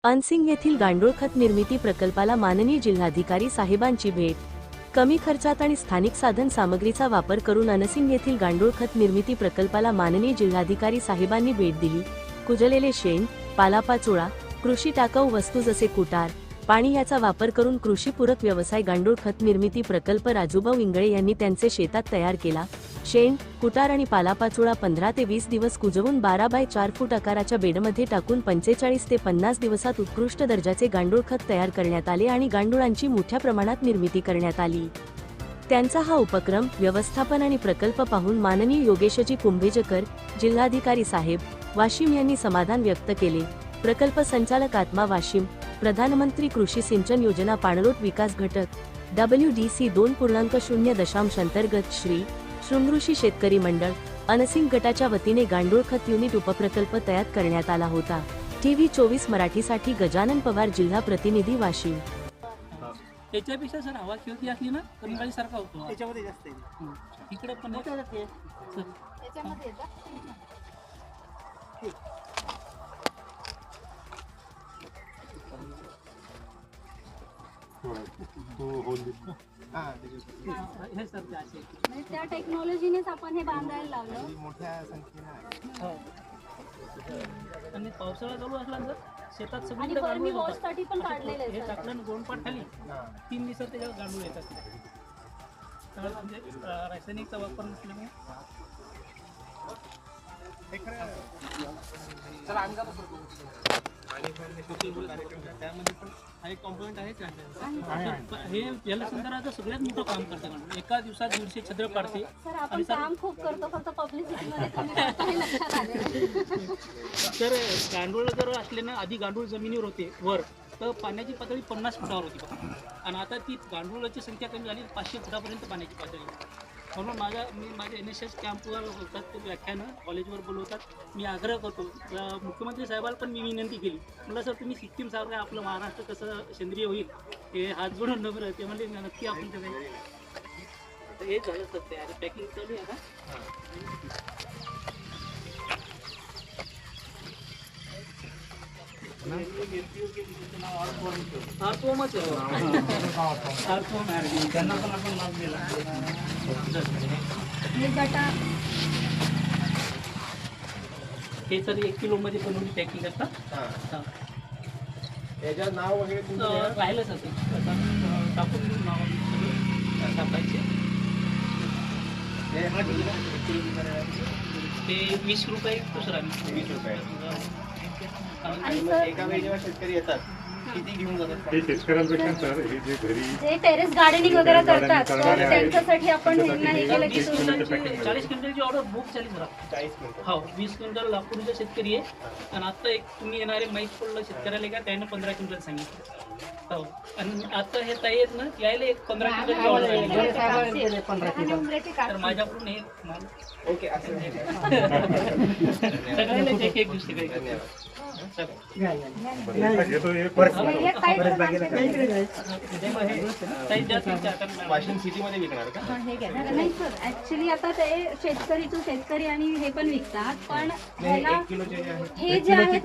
Unseen येथील गांडूळ खत निर्मिती प्रकल्पाला माननीय जिल्हाधिकारी साहेबांची भेट। कमी खर्चात आणि स्थानिक साधन सामग्रीचा वापर करून अनसिंग येथील गांडूळ खत निर्मिती प्रकल्पाला माननीय जिल्हाधिकारी साहेबांनी भेट दिली। कुजलेले शेण, पालापाचोळा, कृषी टाकाऊ वस्तू जसे कुटार, पाणी याचा वापर करून कृषीपूरक व्यवसाय गांडूळ खत निर्मिती प्रकल्प राजूभाऊ इंगळे यांनी त्यांचे शेतात तयार केला। शेण, कुटार आणि पालापाचोळा 15 ते 20 दिवस कुजवून 12 बाय 4 फूट आकाराच्या बेडमध्ये टाकून 45 ते 50 दिवसात उत्कृष्ट दर्जाचे गांडूळ खत तयार करण्यात आले आणि गांडुळांची मोठ्या प्रमाणात निर्मिती करण्यात आली। त्यांचा हा उपक्रम, व्यवस्थापन आणि प्रकल्प पाहून माननीय योगेशजी कुंभेजकर, जिल्हाधिकारी साहेब, वाशिम यांनी समाधान व्यक्त केले। प्रकल्प संचालक आत्मा वाशिम, प्रधानमंत्री कृषी सिंचन योजना पाणलोट विकास घटक WDC 2.0 अंतर्गत श्री शृंगऋषी शेतकरी मंडळ अनसिंग गटाच्या वतीने गांडूळ खत युनिट उपप्रकल्प तयार करण्यात आला होता। TV 24 मराठीसाठी गजानन पवार, जिल्हा प्रतिनिधी वाशिम। त्याच्यापेक्षा सर हवा खेळती असली ना कमी सारखा होतो। त्याच्यामध्ये जास्त आहे इकडे पण आहे सर, त्याच्यामध्ये हे सर ते असे म्हणजे त्या टेक्नॉलॉजीनेच आपण हे बांधायला लावलं। मोठ्या संख्येने हो। आणि पावसाळा चालू असला तर शेतात आणि सगळीकडे फर्मी गांडूळ वॉश साठी पण काढलेलं हे आहे सर। टाकलं गोंडपाट खाली 3 दिवसात त्याच्यावर गांडूळ येतात। तर म्हणजे रासायनिकचा वापर नसल्यामुळे त्यामध्ये पण हा एक कॉम्पोनंट आहे हे जलसंधारणाचं सगळ्यात मोठं काम करतं गांडूळ। एका दिवसात 150 छिद्र पाडते। सर आपण काम खूप करतो, फक्त पब्लिसिटी मध्ये कमी करतो हे लक्षात आलं। तर गांडूळ जर असले ना, आधी गांडूळ जमिनीवर होते वर, तर पाण्याची पातळी 50 फुटावर होती आणि आता ती गांडुळाची संख्या कमी झाली, 500 फुटापर्यंत पाण्याची पातळी। म्हणून माझ्या NSS कॅम्पवर बोलतात, ते व्याख्यानं कॉलेजवर बोलवतात। मी आग्रह करतो, मुख्यमंत्री साहेबाला पण मी विनंती केली, म्हटलं सर तुम्ही सिक्कीम सारखं आपलं महाराष्ट्र कसं सेंद्रिय होईल हे हात जोडून नम्र, ते म्हणजे नक्की आपण त्याचं हे झालं सर ते आणि पॅकिंग चालू आहे का? त्यांना पण आपण लाभ दिला। हे सर 1 किलो मध्ये बनवून पॅकिंग असतात। याचं नाव वगैरे राहिलं सर ते टाकून देऊन नाव टाकायचे। ते 20 रुपये दुसरा 20 रुपये। आणि सर एका वेळी जेव्हा शेतकरी येतात किती घेऊन जातात? हे शेतकऱ्यांपेक्षा सर हे जे घरी जे टेरेस गार्डनिंग वगैरे करतात तर त्यांच्यासाठी आपण यांना हे केलं की 40 क्विंटलची ऑर्डर बुक झाली सर। 40 मिनिटं हो, 20 क्विंटल लाकूडचा शेतकरी आहे आणि आता एक तुम्ही येणारे माहीत पडलं शेतकऱ्याला का त्यानं 15 क्विंटल सांगितलं। हो, आणि आता हे ताई आहेत ना, यायला एक 15 क्विंटलची ऑर्डर आणि उमऱ्याची तर माझ्याकडून हे माल ओके असं सगळ्यांना एक दुसरी काही धन्यवाद। येतो एक वाशिम सिटी मध्ये विकणार का? नाही सर, ऍक्च्युली आता ते शेतकरी आणि हे पण विकतात, पण ह्याला 1 किलोचे जे आहे हे जे आहे